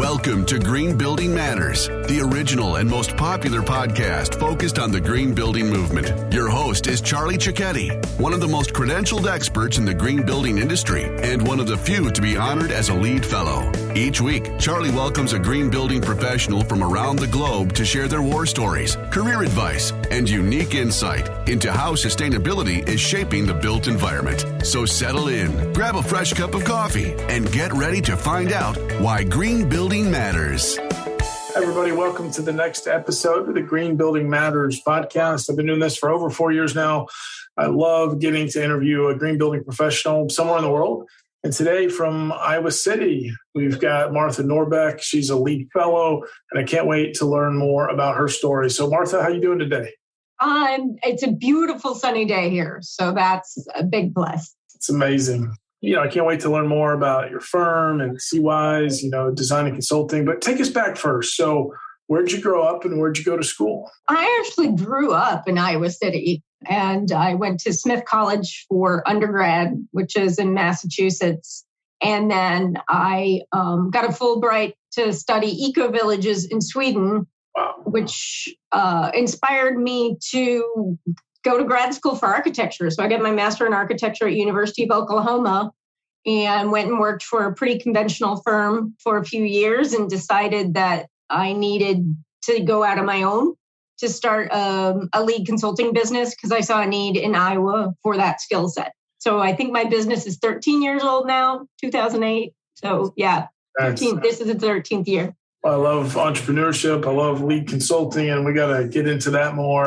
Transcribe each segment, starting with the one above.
Welcome to Green Building Matters, the original and most popular podcast focused on the green building movement. Your host is Charlie Cicchetti, one of the most credentialed experts in the green building industry and one of the few to be honored as a LEED Fellow. Each week, Charlie welcomes a green building professional from around the globe to share their war stories, career advice, and unique insight into how sustainability is shaping the built environment. So settle in, grab a fresh cup of coffee, and get ready to find out why green building matters. Hi, everybody. Welcome to the next episode of the Green Building Matters podcast. I've been doing this for over 4 years now. I love getting to interview a green building professional somewhere in the world. And today from Iowa City, we've got Martha Norbeck. She's a LEED Fellow, and I can't wait to learn more about her story. So Martha, how are you doing today? It's a beautiful sunny day here, so that's a big plus. It's amazing. I can't wait to learn more about your firm and CYs, design and consulting. But take us back first. So where'd you grow up and where'd you go to school? I actually grew up in Iowa City, and I went to Smith College for undergrad, which is in Massachusetts. And then I got a Fulbright to study Ecovillages in Sweden, wow, which inspired me to go to grad school for architecture. So I got my master in architecture at University of Oklahoma and went and worked for a pretty conventional firm for a few years and decided that I needed to go out on my own to start a LEED consulting business because I saw a need in Iowa for that skill set. So I think my business is 13 years old now, 2008. So yeah, 13, this is the 13th year. I love entrepreneurship. I love LEED consulting, and we got to get into that more.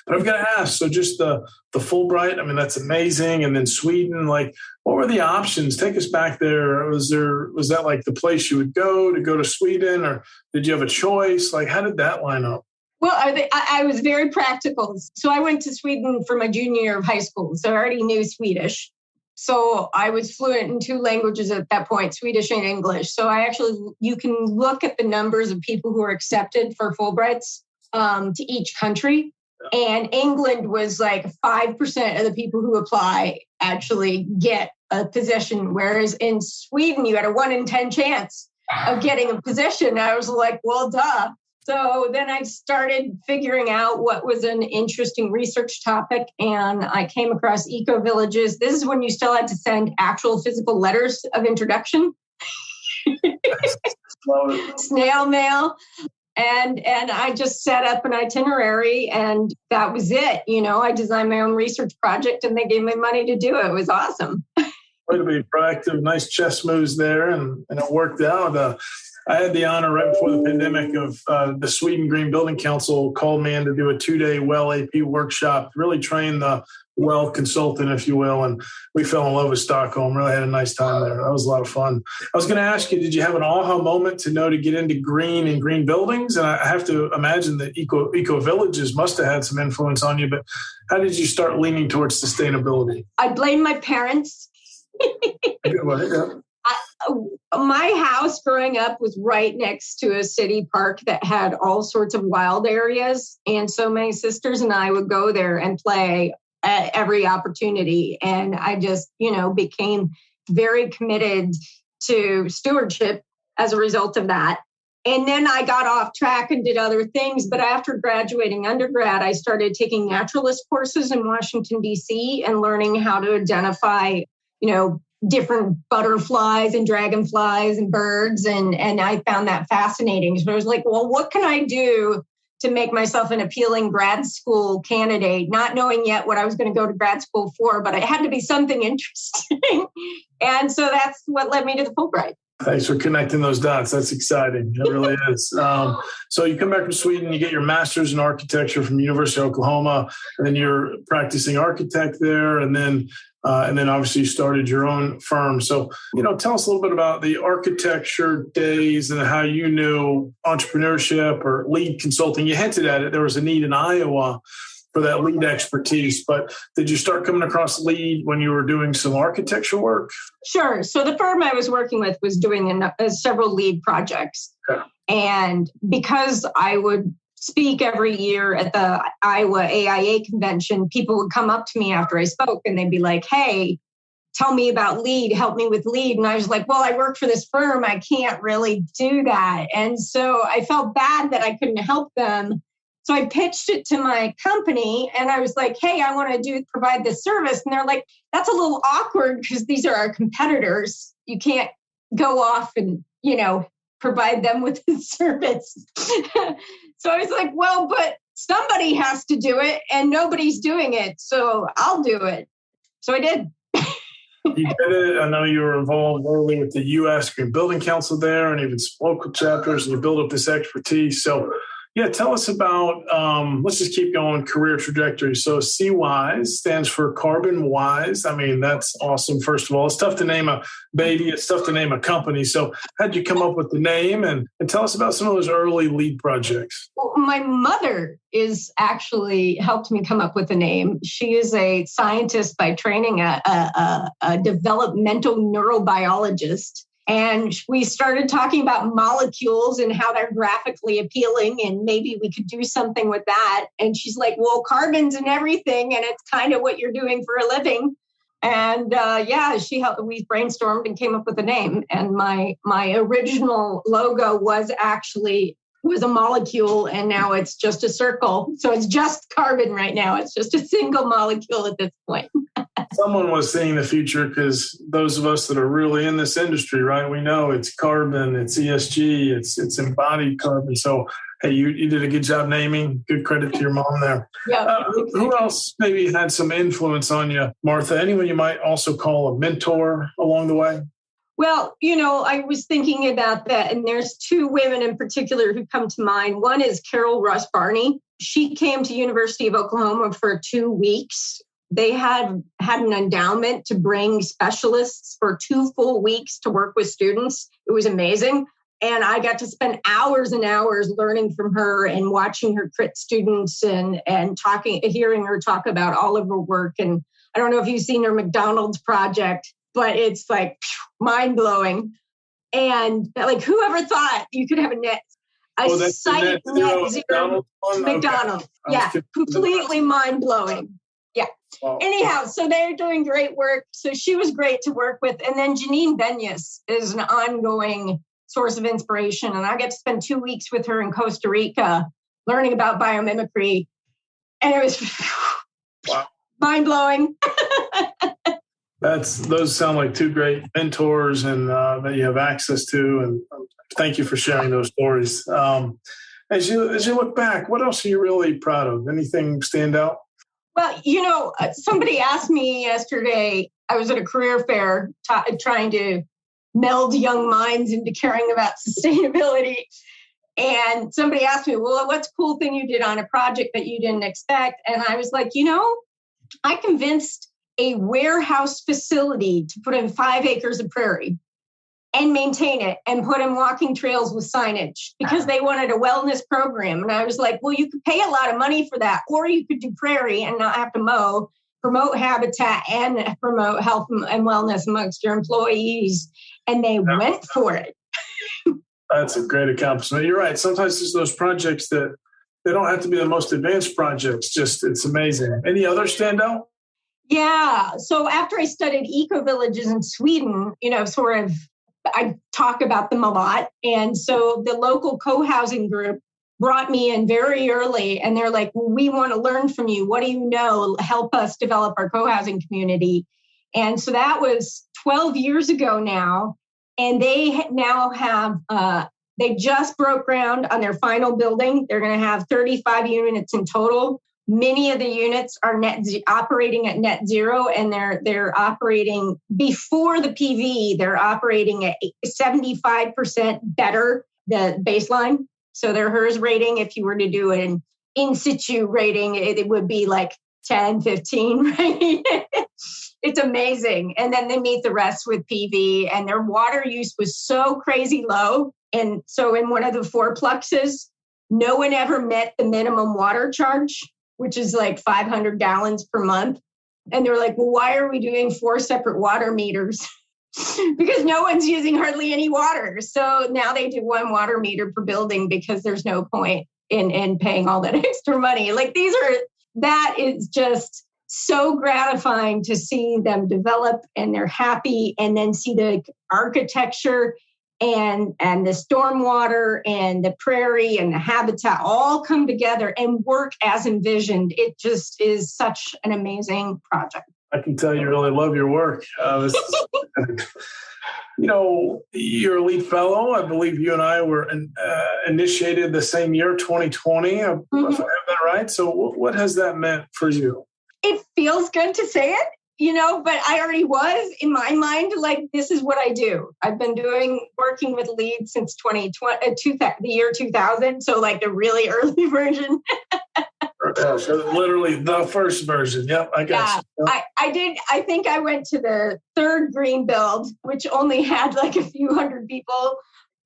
But I've got to ask, so just the Fulbright, that's amazing. And then Sweden, what were the options? Take us back there. Was that like the place you would go to Sweden, or did you have a choice? How did that line up? Well, I was very practical. So I went to Sweden for my junior year of high school. So I already knew Swedish. So I was fluent in 2 languages at that point, Swedish and English. So you can look at the numbers of people who are accepted for Fulbrights to each country. And England was 5% of the people who apply actually get a position. Whereas in Sweden, you had a 1 in 10 chance of getting a position. I was like, well, duh. So then I started figuring out what was an interesting research topic, and I came across Ecovillages. This is when you still had to send actual physical letters of introduction, snail mail, and I just set up an itinerary, and that was it. I designed my own research project, and they gave me money to do it. It was awesome. Way to be proactive, nice chess moves there, and it worked out. I had the honor right before the pandemic of the Sweden Green Building Council called me in to do a 2-day well AP workshop, really train the well consultant, if you will. And we fell in love with Stockholm, really had a nice time there. That was a lot of fun. I was going to ask you, did you have an aha moment to know to get into green and green buildings? And I have to imagine that Ecovillages must have had some influence on you, but how did you start leaning towards sustainability? I blame my parents. My house growing up was right next to a city park that had all sorts of wild areas. And so my sisters and I would go there and play at every opportunity. And I just, became very committed to stewardship as a result of that. And then I got off track and did other things. But after graduating undergrad, I started taking naturalist courses in Washington, D.C. and learning how to identify, different butterflies and dragonflies and birds. And I found that fascinating. So I was like, well, what can I do to make myself an appealing grad school candidate, not knowing yet what I was going to go to grad school for, but it had to be something interesting. And so that's what led me to the Fulbright. Thanks for connecting those dots. That's exciting. It really is. So you come back from Sweden, you get your master's in architecture from University of Oklahoma, and then you're practicing architect there. And then obviously you started your own firm. So, tell us a little bit about the architecture days and how you knew entrepreneurship or LEED consulting. You hinted at it. There was a need in Iowa for that LEED expertise, but did you start coming across LEED when you were doing some architecture work? Sure. So the firm I was working with was doing several LEED projects. Okay. And because I would speak every year at the Iowa AIA convention, people would come up to me after I spoke and they'd be like, hey, tell me about LEED, help me with LEED. And I was like, well, I work for this firm. I can't really do that. And so I felt bad that I couldn't help them. So I pitched it to my company and I was like, hey, I want to provide this service. And they're like, that's a little awkward because these are our competitors. You can't go off and, provide them with the service. So I was like, well, but somebody has to do it and nobody's doing it. So I'll do it. So I did. You did it. I know you were involved early with the US Green Building Council there and even some local chapters, and you build up this expertise. So yeah, tell us about, let's just keep going, career trajectory. So CWISE stands for Carbon Wise. I mean, that's awesome, first of all. It's tough to name a baby. It's tough to name a company. So how'd you come up with the name? And tell us about some of those early LEED projects. Well, my mother is actually helped me come up with the name. She is a scientist by training, a developmental neurobiologist. And we started talking about molecules and how they're graphically appealing and maybe we could do something with that. And she's like, well, carbon's in everything and it's kind of what you're doing for a living. And she helped. We brainstormed and came up with a name. And my original logo was a molecule and now it's just a circle. So it's just carbon right now. It's just a single molecule at this point. Someone was seeing the future because those of us that are really in this industry, right? We know it's carbon, it's ESG, it's embodied carbon. So, hey, you did a good job naming. Good credit to your mom there. Yeah. Who else maybe had some influence on you, Martha? Anyone you might also call a mentor along the way? Well, I was thinking about that, and there's two women in particular who come to mind. One is Carol Russ Barney. She came to University of Oklahoma for 2 weeks. They had an endowment to bring specialists for 2 full weeks to work with students. It was amazing. And I got to spend hours and hours learning from her and watching her crit students and hearing her talk about all of her work. And I don't know if you've seen her McDonald's project, but it's like mind-blowing. And like, whoever thought you could have a site net zero McDonald's. Okay. Yeah, completely mind-blowing. Yeah. Wow. Anyhow, so they're doing great work. So she was great to work with. And then Janine Benyus is an ongoing source of inspiration. And I get to spend 2 weeks with her in Costa Rica learning about biomimicry. And it was mind-blowing. Those sound like two great mentors and that you have access to. And thank you for sharing those stories. As you look back, what else are you really proud of? Anything stand out? Well, somebody asked me yesterday, I was at a career fair trying to meld young minds into caring about sustainability. And somebody asked me, well, what's a cool thing you did on a project that you didn't expect? And I was like, I convinced a warehouse facility to put in 5 acres of prairie and maintain it and put in walking trails with signage because they wanted a wellness program. And I was like, well, you could pay a lot of money for that, or you could do prairie and not have to mow, promote habitat and promote health and wellness amongst your employees. And they went for it. That's a great accomplishment. You're right. Sometimes there's those projects that they don't have to be the most advanced projects. Just, it's amazing. Any other standout? Yeah. So after I studied ecovillages in Sweden, I talk about them a lot. And so the local co-housing group brought me in very early and they're like, well, we want to learn from you. What do you know? Help us develop our co-housing community. And so that was 12 years ago now. And they now have, they just broke ground on their final building. They're going to have 35 units in total. Many of the units are operating at net zero, and they're operating before the PV. They're operating at 75% better the baseline. So their HERS rating, if you were to do an in situ rating, it would be like 10, 15, right? It's amazing. And then they meet the rest with PV, and their water use was so crazy low. And so in one of the 4 pluxes, no one ever met the minimum water charge, which is like 500 gallons per month. And they're like, well, why are we doing 4 separate water meters? Because no one's using hardly any water. So now they do 1 water meter per building because there's no point in paying all that extra money. Like that is just so gratifying to see them develop and they're happy, and then see the architecture and the stormwater and the prairie and the habitat all come together and work as envisioned. It just is such an amazing project. I can tell you really love your work. You're a LEED fellow. I believe you and I were initiated the same year, 2020, if I have that right. So what has that meant for you? It feels good to say it, but I already was in my mind, like, this is what I do. I've been working with LEED since the year 2000. So like the really early version. So literally the first version. Yep, I got you. Yep. I did. I think I went to the third green build, which only had like a few hundred people.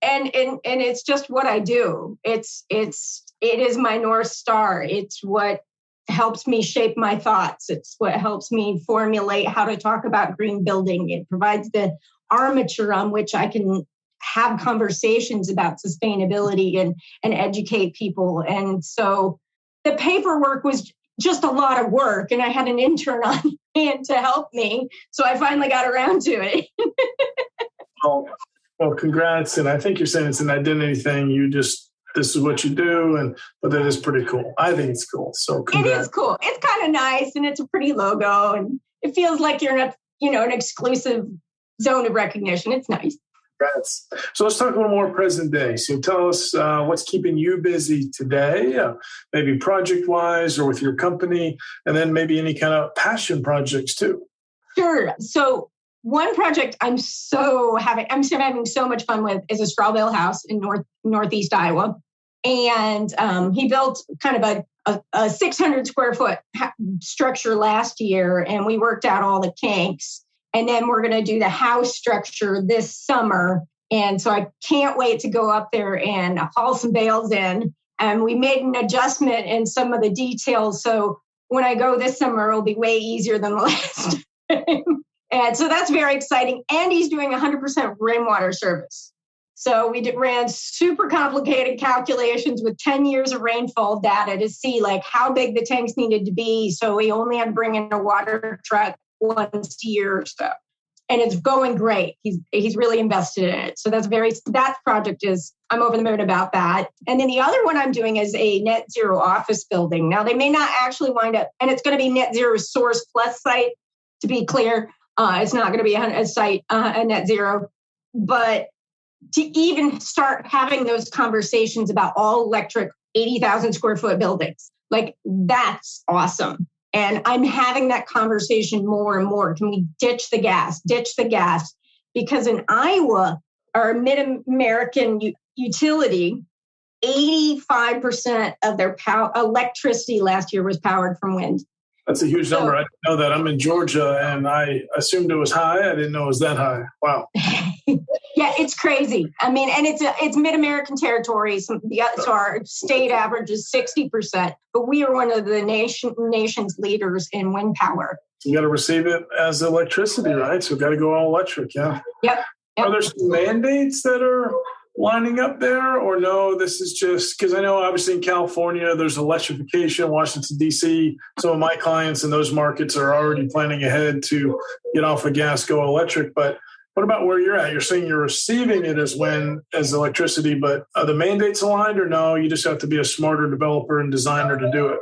And it's just what I do. It is my North Star. It's what helps me shape my thoughts. It's what helps me formulate how to talk about green building. It provides the armature on which I can have conversations about sustainability and educate people. And so the paperwork was just a lot of work, and I had an intern on hand to help me. So I finally got around to it. Well, congrats. And I think you're saying it's an identity thing. This is what you do, but that is pretty cool. I think it's cool. So congrats. It is cool. It's kind of nice, and it's a pretty logo, and it feels like you're in an exclusive zone of recognition. It's nice. Congrats. So let's talk a little more present day. So tell us what's keeping you busy today, maybe project-wise or with your company, and then maybe any kind of passion projects too. Sure. So one project I'm having so much fun with is a straw bale house in northeast Iowa. And he built kind of a 600 square foot structure last year, and we worked out all the kinks. And then we're going to do the house structure this summer. And so I can't wait to go up there and haul some bales in. And we made an adjustment in some of the details. So when I go this summer, it'll be way easier than the last time. And so that's very exciting. And he's doing 100% rainwater service. So we ran super complicated calculations with 10 years of rainfall data to see like how big the tanks needed to be. So we only had to bring in a water truck once a year or so. And it's going great. He's really invested in it. So that project I'm over the moon about that. And then the other one I'm doing is a net zero office building. Now they may not actually wind up, and it's going to be net zero source plus site, to be clear. It's not going to be a site, a net zero, but to even start having those conversations about all electric 80,000 square foot buildings, like that's awesome. And I'm having that conversation more and more. Can we ditch the gas? Because in Iowa, our mid-American utility, 85% of their electricity last year was powered from wind. That's a huge number. I didn't know that. I'm in Georgia, and I assumed it was high. I didn't know it was that high. Wow. Yeah, it's crazy. I mean, and it's mid-American territory. So our state average is 60%, but we are one of the nation's leaders in wind power. You got to receive it as electricity, right? So got to go all electric, yeah. Yep. Are there some mandates that are lining up there, or no, this is just because I know obviously in California there's electrification, Washington, D.C. Some of my clients in those markets are already planning ahead to get off of gas, go electric. But what about where you're at? You're saying you're receiving it as electricity, but are the mandates aligned, or no, you just have to be a smarter developer and designer to do it?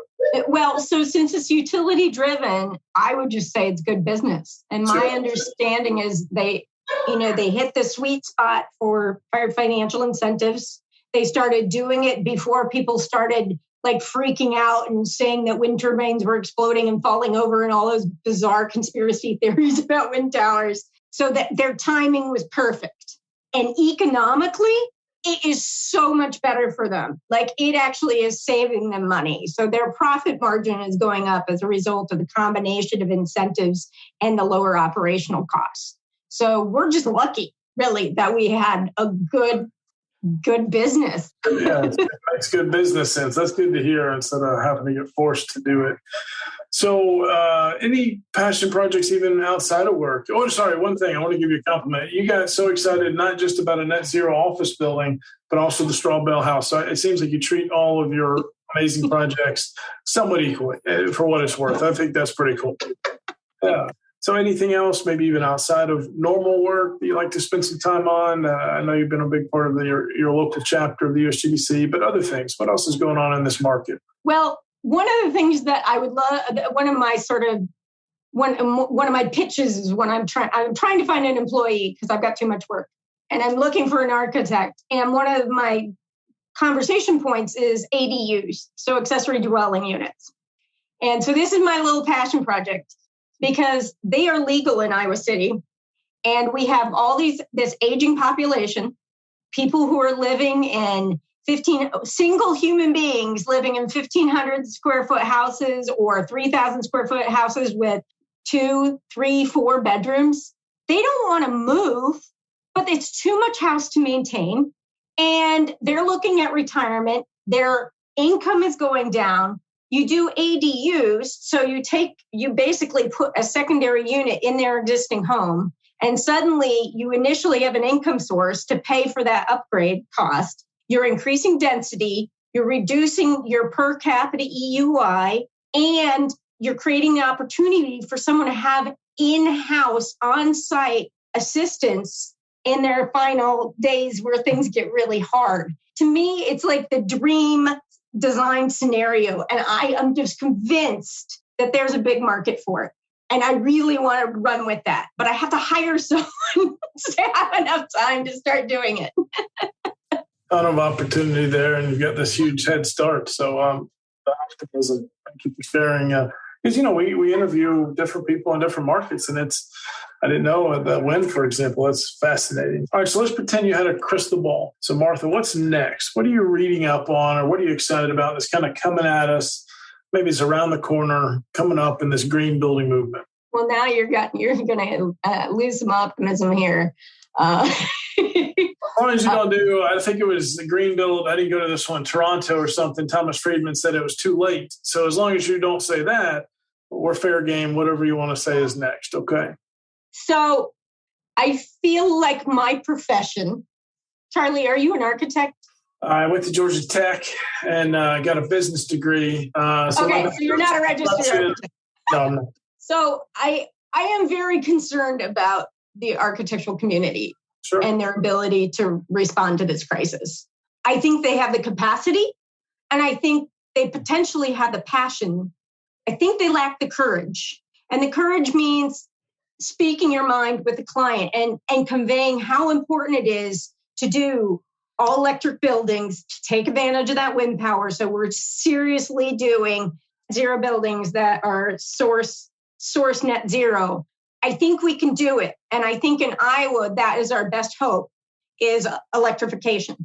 Well, so since it's utility driven, I would just say it's good business. And my understanding is they hit the sweet spot for financial incentives. They started doing it before people started like freaking out and saying that wind turbines were exploding and falling over and all those bizarre conspiracy theories about wind towers. So that their timing was perfect. And economically, it is so much better for them. Like it actually is saving them money. So their profit margin is going up as a result of the combination of incentives and the lower operational costs. So we're just lucky, really, that we had a good business. Yeah, it's good business sense. That's good to hear instead of having to get forced to do it. So any passion projects even outside of work? Oh, sorry, one thing. I want to give you a compliment. You got so excited not just about a net zero office building, but also the straw bale house. So it seems like you treat all of your amazing projects somewhat equally for what it's worth. I think that's pretty cool. Yeah. So anything else, maybe even outside of normal work that you like to spend some time on? I know you've been a big part of your local chapter of the USGBC, but other things. What else is going on in this market? Well, one of the things that I would love, one of my pitches is when I'm trying to find an employee because I've got too much work and I'm looking for an architect. And one of my conversation points is ADUs, so accessory dwelling units. And so this is my little passion project because they are legal in Iowa City. And we have this aging population, people who are living in single human beings living in 1,500 square foot houses or 3,000 square foot houses with 2, 3, 4 bedrooms. They don't want to move, but it's too much house to maintain. And they're looking at retirement. Their income is going down. You do ADUs, so you basically put a secondary unit in their existing home. And suddenly you initially have an income source to pay for that upgrade cost. You're increasing density, you're reducing your per capita EUI, and you're creating the opportunity for someone to have in-house, on-site assistance in their final days where things get really hard. To me, it's like the dream design scenario. And I am just convinced that there's a big market for it. And I really want to run with that. But I have to hire someone to have enough time to start doing it. Ton of opportunity there, and you've got this huge head start. So the optimism, thank you for sharing. Because, we interview different people in different markets, and I didn't know the wind, for example. That's fascinating. All right, so let's pretend you had a crystal ball. So Martha, what's next? What are you reading up on, or what are you excited about that's kind of coming at us? Maybe it's around the corner, coming up in this green building movement. Well, now you're going to lose some optimism here. As long as you don't do, I think it was the green build. I didn't go to this one, Toronto or something. Thomas Friedman said it was too late. So as long as you don't say that, we're fair game. Whatever you want to say is next. Okay. So I feel like my profession, Charlie, are you an architect? I went to Georgia Tech and got a business degree. So you're not a registered architect. No, I'm not. So I am very concerned about the architectural community. Sure. And their ability to respond to this crisis. I think they have the capacity, and I think they potentially have the passion. I think they lack the courage. And the courage means speaking your mind with the client and conveying how important it is to do all electric buildings, to take advantage of that wind power. So we're seriously doing zero buildings that are source net zero. I think we can do it. And I think in Iowa, that is our best hope, is electrification.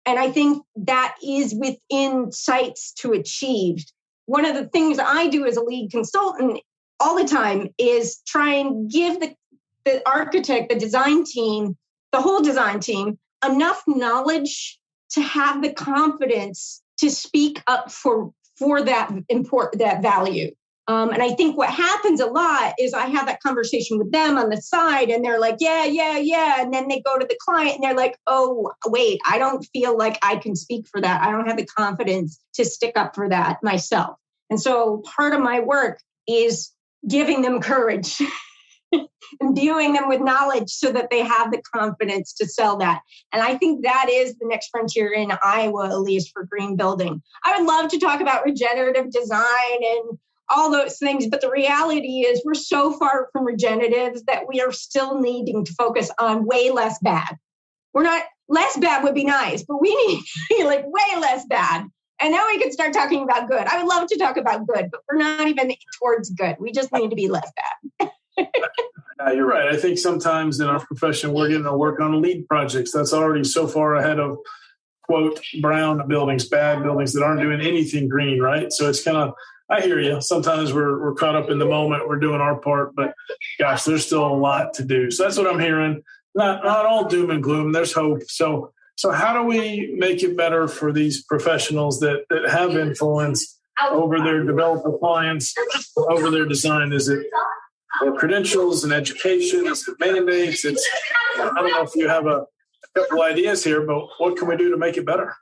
And I think that is within sights to achieve. One of the things I do as a lead consultant all the time is try and give the architect, the design team, the whole design team, enough knowledge to have the confidence to speak up for that value. And I think what happens a lot is I have that conversation with them on the side and they're like, yeah. And then they go to the client and they're like, oh, wait, I don't feel like I can speak for that. I don't have the confidence to stick up for that myself. And so part of my work is giving them courage, imbuing them with knowledge so that they have the confidence to sell that. And I think that is the next frontier in Iowa, at least for green building. I would love to talk about regenerative design and all those things. But the reality is we're so far from regeneratives that we are still needing to focus on way less bad. Less bad would be nice, but we need to be like way less bad. And then we can start talking about good. I would love to talk about good, but we're not even towards good. We just need to be less bad. You're right. I think sometimes in our profession, we're getting to work on LEED projects. That's already so far ahead of, quote, brown buildings, bad buildings that aren't doing anything green, right? So it's kind of, I hear you. Sometimes we're caught up in the moment. We're doing our part, but gosh, there's still a lot to do. So that's what I'm hearing. Not all doom and gloom. There's hope. So how do we make it better for these professionals that have influence over their developer clients, over their design? Is it credentials and education? Is it mandates? I don't know if you have a couple ideas here, but what can we do to make it better?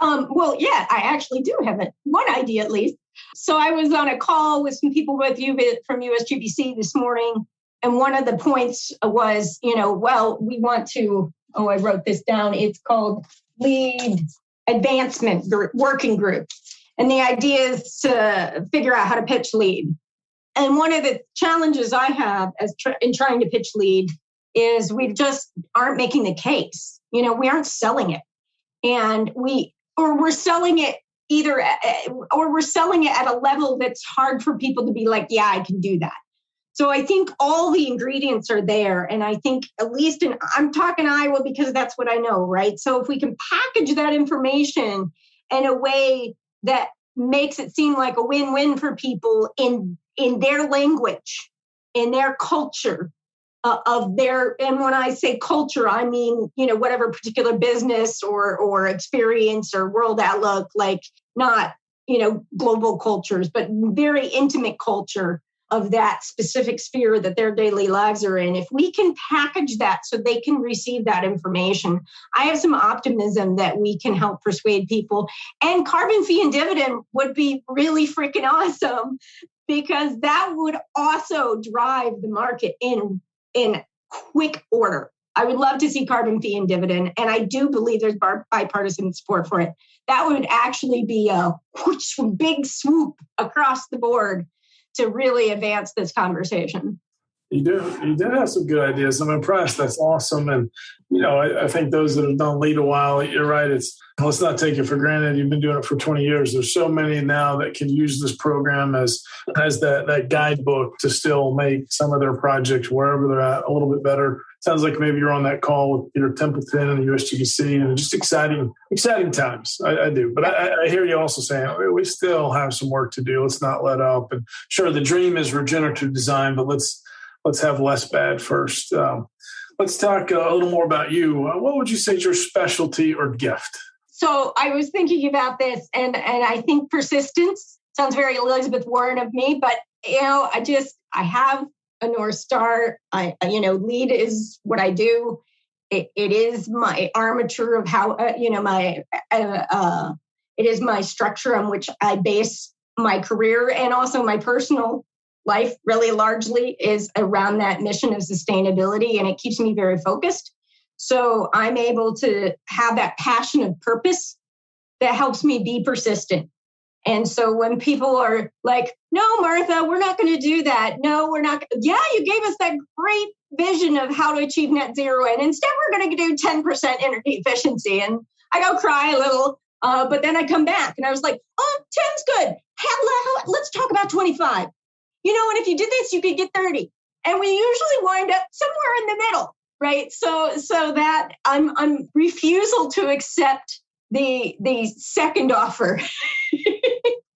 Well, yeah, I actually do have one idea at least. So I was on a call with some people from USGBC this morning. And one of the points was, we want to, I wrote this down. It's called LEED Advancement Working Group. And the idea is to figure out how to pitch LEED. And one of the challenges I have in trying to pitch LEED is we just aren't making the case. We aren't selling it. And we're selling it we're selling it at a level that's hard for people to be like, yeah, I can do that. So I think all the ingredients are there. And I think at least I'm talking Iowa because that's what I know, right? So if we can package that information in a way that makes it seem like a win-win for people in their language, in their culture, and when I say culture, I mean, whatever particular business or experience or world outlook, like not, global cultures, but very intimate culture of that specific sphere that their daily lives are in. If we can package that so they can receive that information, I have some optimism that we can help persuade people. And carbon fee and dividend would be really freaking awesome, because that would also drive the market in quick order. I would love to see carbon fee and dividend, and I do believe there's bipartisan support for it. That would actually be a big swoop across the board to really advance this conversation. You do have some good ideas. I'm impressed. That's awesome. And, I think those that have done LEED a while, you're right. Let's not take it for granted. You've been doing it for 20 years. There's so many now that can use this program as that guidebook to still make some of their projects wherever they're at a little bit better. Sounds like maybe you're on that call with Peter Templeton and the USGBC, and just exciting times. I do. But I hear you also saying we still have some work to do. Let's not let up. And sure, the dream is regenerative design, but let's have less bad first. Let's talk a little more about you. What would you say is your specialty or gift? So I was thinking about this, and I think persistence sounds very Elizabeth Warren of me, but I have a North Star. LEED is what I do. It is my armature of how it is my structure on which I base my career, and also my personal life really largely is around that mission of sustainability, and it keeps me very focused. So I'm able to have that passion of purpose that helps me be persistent. And so when people are like, no, Martha, we're not going to do that. No, we're not. Yeah, you gave us that great vision of how to achieve net zero. And instead, we're going to do 10% energy efficiency. And I go cry a little, but then I come back and I was like, 10's good. Let's talk about 25. And if you did this, you could get 30. And we usually wind up somewhere in the middle, right? So that I'm refusal to accept the second offer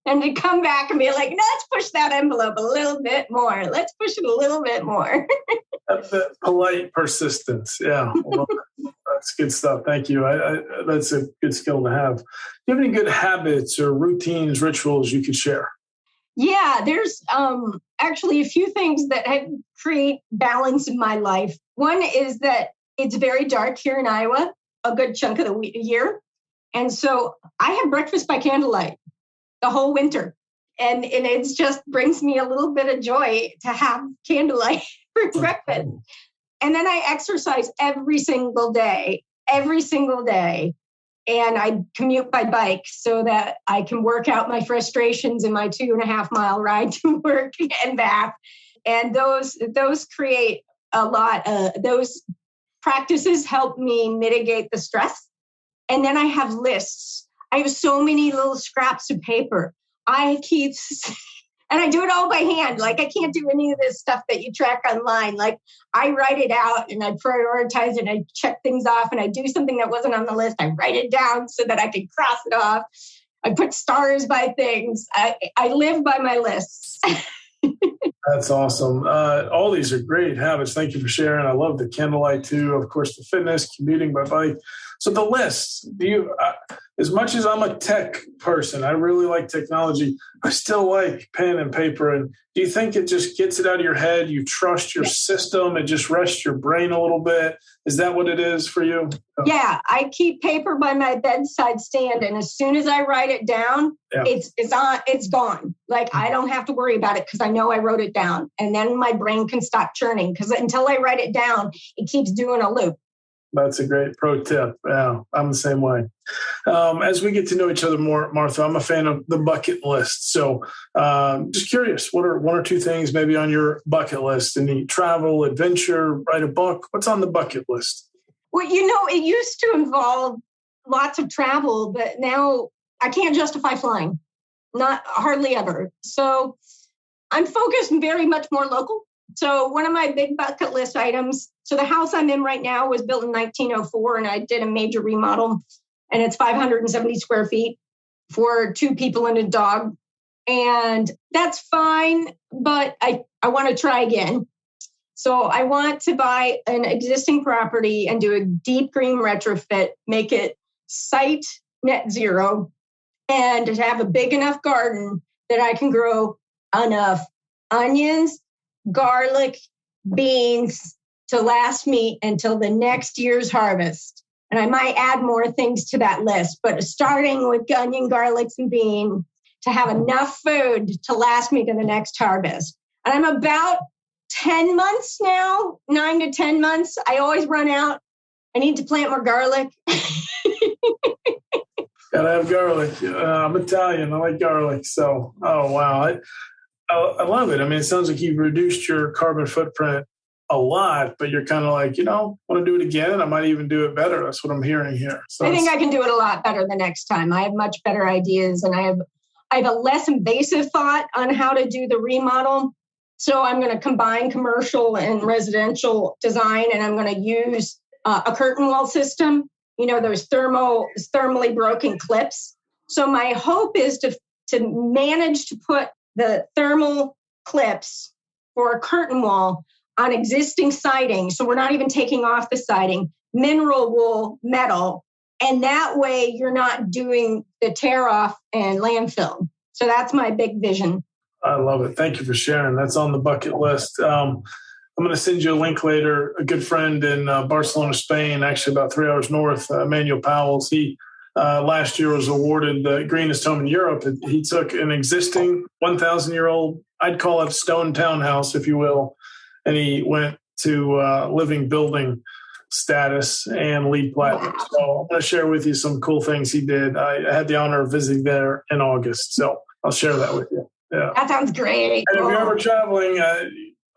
and to come back and be like, no, let's push that envelope a little bit more. Let's push it a little bit more. That's polite persistence. Yeah. Well, that's good stuff. Thank you. That's a good skill to have. Do you have any good habits or routines, rituals you could share? Yeah, there's actually a few things that create balance in my life. One is that it's very dark here in Iowa, a good chunk of the year. And so I have breakfast by candlelight the whole winter. And it just brings me a little bit of joy to have candlelight for breakfast. And then I exercise every single day. And I commute by bike so that I can work out my frustrations in my 2.5 mile ride to work and back. And those create a lot. Those practices help me mitigate the stress. And then I have lists. I have so many little scraps of paper. And I do it all by hand. Like, I can't do any of this stuff that you track online. Like, I write it out and I prioritize it. I check things off, and I do something that wasn't on the list. I write it down so that I can cross it off. I put stars by things. I live by my lists. That's awesome. All these are great habits. Thank you for sharing. I love the candlelight too. Of course, the fitness, commuting by bike. So the lists, as much as I'm a tech person, I really like technology, I still like pen and paper. And do you think it just gets it out of your head? You trust your system, it just rests your brain a little bit. Is that what it is for you? Yeah, I keep paper by my bedside stand. And as soon as I write it down, it's gone. Like I don't have to worry about it because I know I wrote it down. And then my brain can stop churning because until I write it down, it keeps doing a loop. That's a great pro tip. Yeah, I'm the same way. As we get to know each other more, Martha, I'm a fan of the bucket list. So just curious, what are one or two things maybe on your bucket list? Any travel, adventure, write a book? What's on the bucket list? Well, it used to involve lots of travel, but now I can't justify flying. Not hardly ever. So I'm focused very much more local. So one of my big bucket list items, so the house I'm in right now was built in 1904 and I did a major remodel and it's 570 square feet for 2 people and a dog. And that's fine, but I want to try again. So I want to buy an existing property and do a deep green retrofit, make it site net zero, and to have a big enough garden that I can grow enough onions, garlic, beans to last me until the next year's harvest. And I might add more things to that list, but starting with onion, garlics, and bean to have enough food to last me to the next harvest. And I'm about 10 months now, 9 to 10 months. I always run out. I need to plant more garlic. Gotta have garlic. I'm Italian. I like garlic. So, oh, wow. I love it. I mean, it sounds like you've reduced your carbon footprint a lot, but you're kind of like, want to do it again. I might even do it better. That's what I'm hearing here. So I think I can do it a lot better the next time. I have much better ideas and I have a less invasive thought on how to do the remodel. So I'm going to combine commercial and residential design, and I'm going to use a curtain wall system. Those thermally broken clips. So my hope is to manage to put the thermal clips for a curtain wall on existing siding. So we're not even taking off the siding, mineral wool metal. And that way you're not doing the tear off and landfill. So that's my big vision. I love it. Thank you for sharing. That's on the bucket list. I'm going to send you a link later. A good friend in Barcelona, Spain, actually about 3 hours north, Emmanuel Powell's, he last year was awarded the greenest home in Europe. He took an existing 1,000-year-old, I'd call it stone townhouse, if you will, and he went to living building status and LEED Platinum. So I'm going to share with you some cool things he did. I had the honor of visiting there in August, so I'll share that with you. Yeah, that sounds great. And if you're ever traveling, I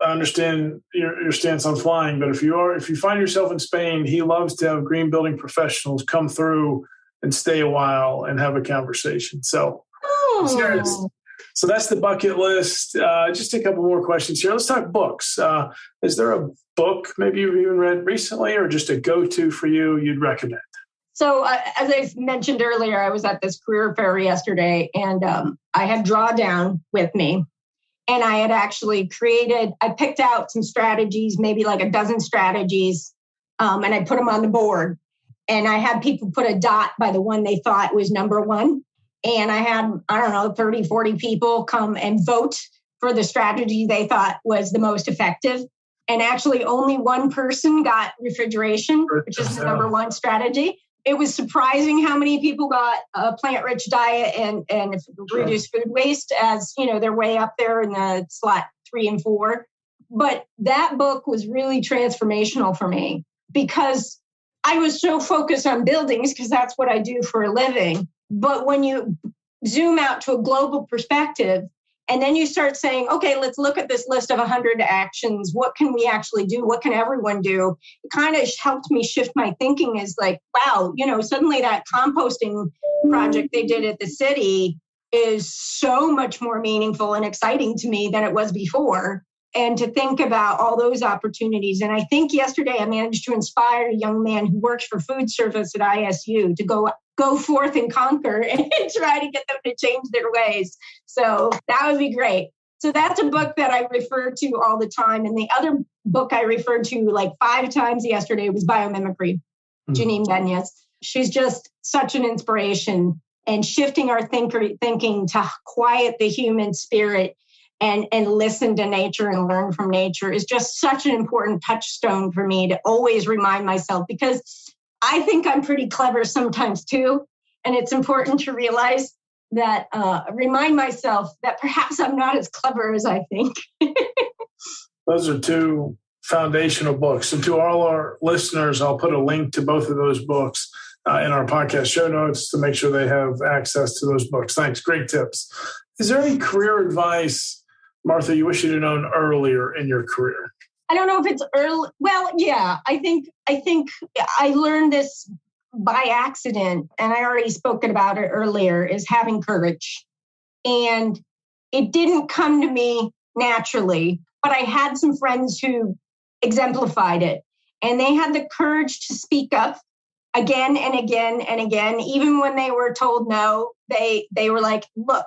understand your stance on flying, but if you find yourself in Spain, he loves to have green building professionals come through and stay a while and have a conversation. So, I'm serious. So that's the bucket list. Just a couple more questions here. Let's talk books. Is there a book maybe you've even read recently, or just a go-to for you'd recommend? So as I mentioned earlier, I was at this career fair yesterday, and I had Drawdown with me. And I had actually I picked out some strategies, maybe like a dozen strategies, and I put them on the board. And I had people put a dot by the one they thought was number one. And I had, 30, 40 people come and vote for the strategy they thought was the most effective. And actually only one person got refrigeration, which is the number one strategy. It was surprising how many people got a plant-rich diet and reduced food waste, as they're way up there in the slot 3 and 4. But that book was really transformational for me because I was so focused on buildings because that's what I do for a living. But when you zoom out to a global perspective, and then you start saying, okay, let's look at this list of 100 actions. What can we actually do? What can everyone do? It kind of helped me shift my thinking is like, wow, suddenly that composting project they did at the city is so much more meaningful and exciting to me than it was before. And to think about all those opportunities. And I think yesterday I managed to inspire a young man who works for food service at ISU to go forth and conquer and try to get them to change their ways. So that would be great. So that's a book that I refer to all the time. And the other book I referred to like 5 times yesterday was Biomimicry. Janine Benyas. She's just such an inspiration, and shifting our thinking to quiet the human spirit and listen to nature and learn from nature is just such an important touchstone for me to always remind myself, because I think I'm pretty clever sometimes too. And it's important to realize that, remind myself that perhaps I'm not as clever as I think. Those are two foundational books. And to all our listeners, I'll put a link to both of those books in our podcast show notes to make sure they have access to those books. Thanks. Great tips. Is there any career advice, Martha, you wish you'd have known earlier in your career? I don't know if it's early. Well, yeah, I think I learned this by accident, and I already spoken about it earlier, is having courage. And it didn't come to me naturally, but I had some friends who exemplified it, and they had the courage to speak up again and again and again. Even when they were told no, they were like, look,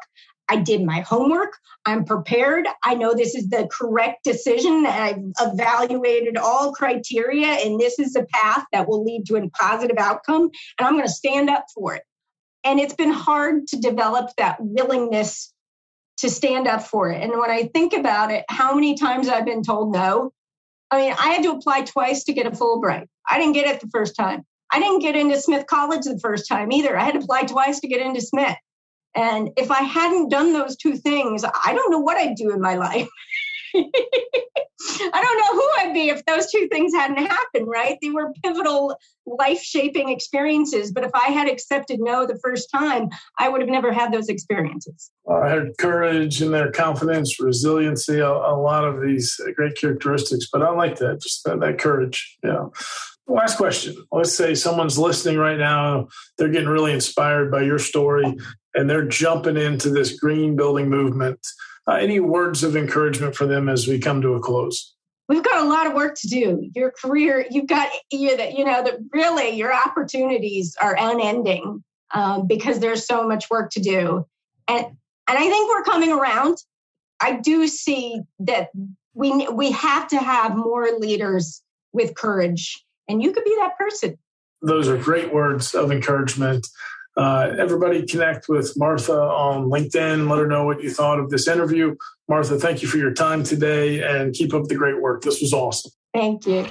I did my homework. I'm prepared. I know this is the correct decision. I've evaluated all criteria, and this is a path that will lead to a positive outcome, and I'm going to stand up for it. And it's been hard to develop that willingness to stand up for it. And when I think about it, how many times I've been told no. I mean, I had to apply twice to get a Fulbright. I didn't get it the first time. I didn't get into Smith College the first time either. I had to apply twice to get into Smith. And if I hadn't done those two things, I don't know what I'd do in my life. I don't know who I'd be if those two things hadn't happened, right? They were pivotal, life-shaping experiences. But if I had accepted no the first time, I would have never had those experiences. I had courage and their confidence, resiliency, a lot of these great characteristics. But I like that, just that courage. Yeah. Last question. Let's say someone's listening right now. They're getting really inspired by your story, and they're jumping into this green building movement. Any words of encouragement for them as we come to a close? We've got a lot of work to do. Your career, you've got, really your opportunities are unending because there's so much work to do. And I think we're coming around. I do see that we have to have more leaders with courage, and you could be that person. Those are great words of encouragement. Everybody connect with Martha on LinkedIn. Let her know what you thought of this interview. Martha, thank you for your time today, and keep up the great work. This was awesome. Thank you.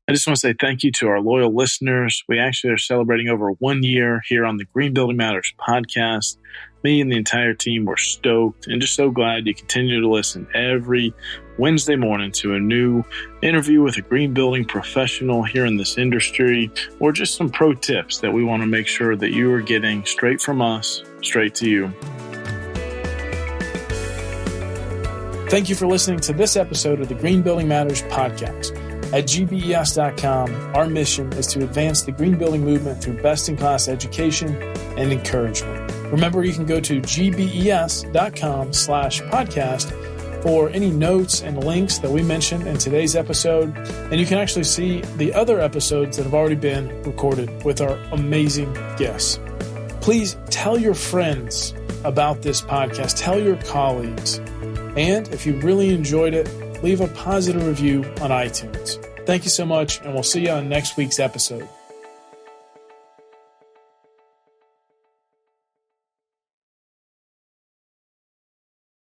I just want to say thank you to our loyal listeners. We actually are celebrating over 1 year here on the Green Building Matters podcast. Me and the entire team were stoked and just so glad you continue to listen every Wednesday morning to a new interview with a green building professional here in this industry, or just some pro tips that we want to make sure that you are getting straight from us, straight to you. Thank you for listening to this episode of the Green Building Matters podcast. At gbes.com, our mission is to advance the green building movement through best-in-class education and encouragement. Remember, you can go to gbes.com/podcast for any notes and links that we mentioned in today's episode. And you can actually see the other episodes that have already been recorded with our amazing guests. Please tell your friends about this podcast. Tell your colleagues. And if you really enjoyed it, leave a positive review on iTunes. Thank you so much, and we'll see you on next week's episode.